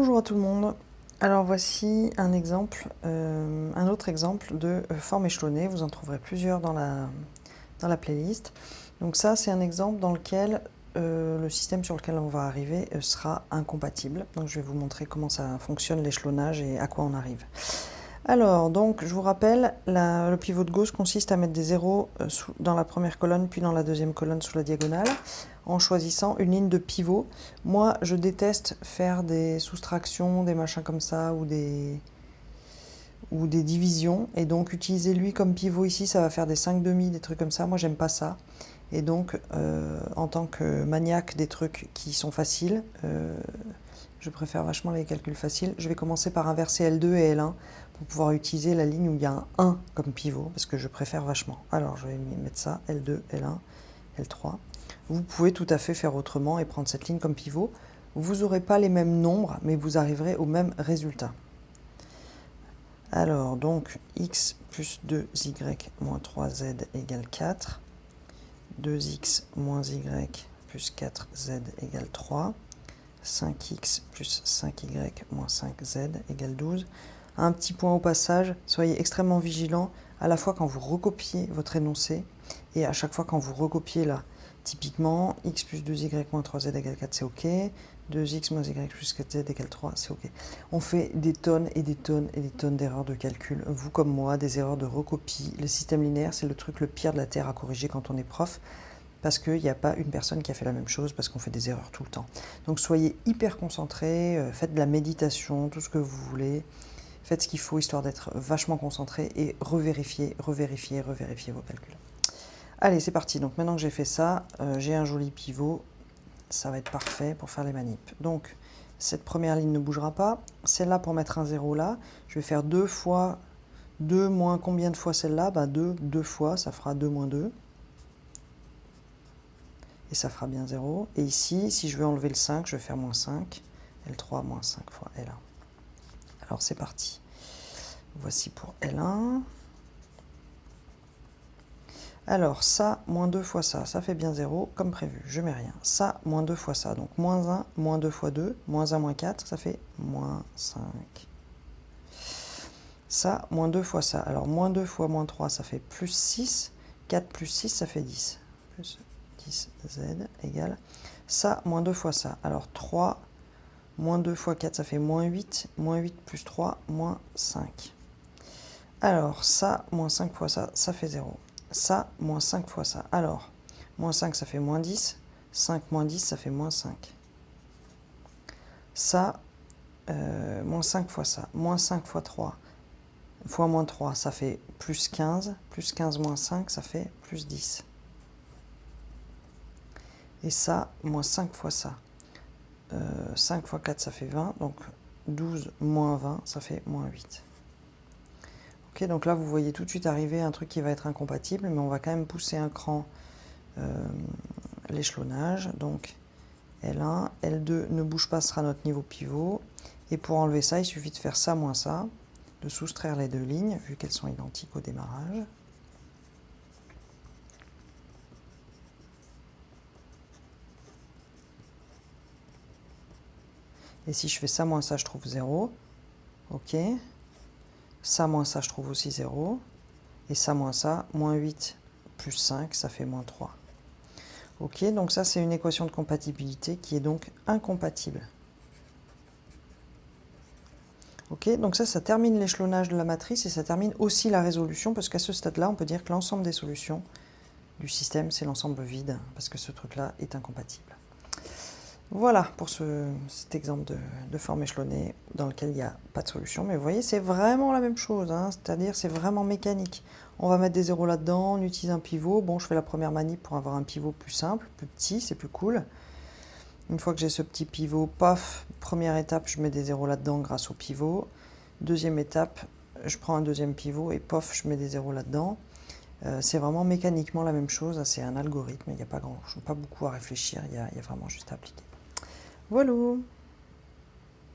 Bonjour à tout le monde. Alors voici un exemple, un autre exemple de forme échelonnée. Vous en trouverez plusieurs dans la playlist. Donc ça, c'est un exemple dans lequel le système sur lequel on va arriver sera incompatible. Donc je vais vous montrer comment ça fonctionne l'échelonnage et à quoi on arrive. Alors, donc, je vous rappelle, le pivot de Gauss consiste à mettre des zéros dans la première colonne, puis dans la deuxième colonne sous la diagonale, en choisissant une ligne de pivot. Moi, je déteste faire des soustractions, des machins comme ça, ou des divisions. Et donc, utiliser lui comme pivot ici, ça va faire des 5/2, des trucs comme ça. Moi, j'aime pas ça. Et donc, en tant que maniaque des trucs qui sont faciles, je préfère vachement les calculs faciles. Je vais commencer par inverser L2 et L1 pour pouvoir utiliser la ligne où il y a un 1 comme pivot, parce que je préfère vachement. Alors, je vais mettre ça, L2, L1, L3. Vous pouvez tout à fait faire autrement et prendre cette ligne comme pivot. Vous n'aurez pas les mêmes nombres, mais vous arriverez au même résultat. Alors, donc, x plus 2y moins 3z égale 4. 2x moins y plus 4z égale 3. 5x plus 5y moins 5z égale 12. Un petit point au passage, soyez extrêmement vigilant à la fois quand vous recopiez votre énoncé et à chaque fois quand vous recopiez là. Typiquement, x plus 2y moins 3z égale 4, c'est OK. 2x moins y plus 4z égale 3, c'est OK. On fait des tonnes et des tonnes et des tonnes d'erreurs de calcul. Vous comme moi, des erreurs de recopie. Le système linéaire, c'est le truc le pire de la Terre à corriger quand on est prof. Parce qu'il n'y a pas une personne qui a fait la même chose, parce qu'on fait des erreurs tout le temps. Donc soyez hyper concentrés, faites de la méditation, tout ce que vous voulez. Faites ce qu'il faut, histoire d'être vachement concentré et revérifiez vos calculs. Allez, c'est parti. Donc maintenant que j'ai fait ça, j'ai un joli pivot. Ça va être parfait pour faire les manips. Donc, cette première ligne ne bougera pas. Celle-là, pour mettre un 0 là, je vais faire 2 fois 2 moins combien de fois celle-là? 2 fois, ça fera 2 moins 2. Et ça fera bien 0. Et ici, si je veux enlever le 5, je vais faire moins 5. L3 moins 5 fois L1. Alors c'est parti. Voici pour L1. Alors ça, moins 2 fois ça, ça fait bien 0, comme prévu, je mets rien. Ça, moins 2 fois ça, donc moins 1, moins 2 fois 2, moins 1, moins 4, ça fait moins 5. Ça, moins 2 fois ça. Alors moins 2 fois moins 3, ça fait plus 6. 4 plus 6, ça fait 10. Plus 10z égale ça, moins 2 fois ça. Alors 3, moins 2 fois 4, ça fait moins 8. Moins 8 plus 3, moins 5. Alors ça, moins 5 fois ça, ça fait 0. Ça, moins 5 fois ça. Alors, moins 5, ça fait moins 10. 5 moins 10, ça fait moins 5. Ça, moins 5 fois ça. Moins 5 fois 3 fois moins 3, ça fait plus 15. Plus 15 moins 5, ça fait plus 10. Et ça, moins 5 fois ça. 5 fois 4, ça fait 20. Donc, 12 moins 20, ça fait moins 8. Ok, donc là, vous voyez tout de suite arriver un truc qui va être incompatible, mais on va quand même pousser un cran l'échelonnage. Donc, L1, L2 ne bouge pas, ce sera notre niveau pivot. Et pour enlever ça, il suffit de faire ça moins ça, de soustraire les deux lignes, vu qu'elles sont identiques au démarrage. Et si je fais ça moins ça, je trouve 0. OK. Ça moins ça, je trouve aussi 0. Et ça moins ça, moins 8 plus 5, ça fait moins 3. OK, donc ça, c'est une équation de compatibilité qui est donc incompatible. OK, donc ça termine l'échelonnage de la matrice et ça termine aussi la résolution, parce qu'à ce stade-là, on peut dire que l'ensemble des solutions du système, c'est l'ensemble vide, parce que ce truc-là est incompatible. Voilà pour cet exemple de forme échelonnée dans lequel il n'y a pas de solution. Mais vous voyez, c'est vraiment la même chose, hein, c'est-à-dire c'est vraiment mécanique. On va mettre des zéros là-dedans, on utilise un pivot. Bon, je fais la première manip pour avoir un pivot plus simple, plus petit, c'est plus cool. Une fois que j'ai ce petit pivot, paf, première étape, je mets des zéros là-dedans grâce au pivot. Deuxième étape, je prends un deuxième pivot et pof, je mets des zéros là-dedans. C'est vraiment mécaniquement la même chose, c'est un algorithme, il n'y a pas beaucoup à réfléchir, il y a vraiment juste à appliquer. Voilà.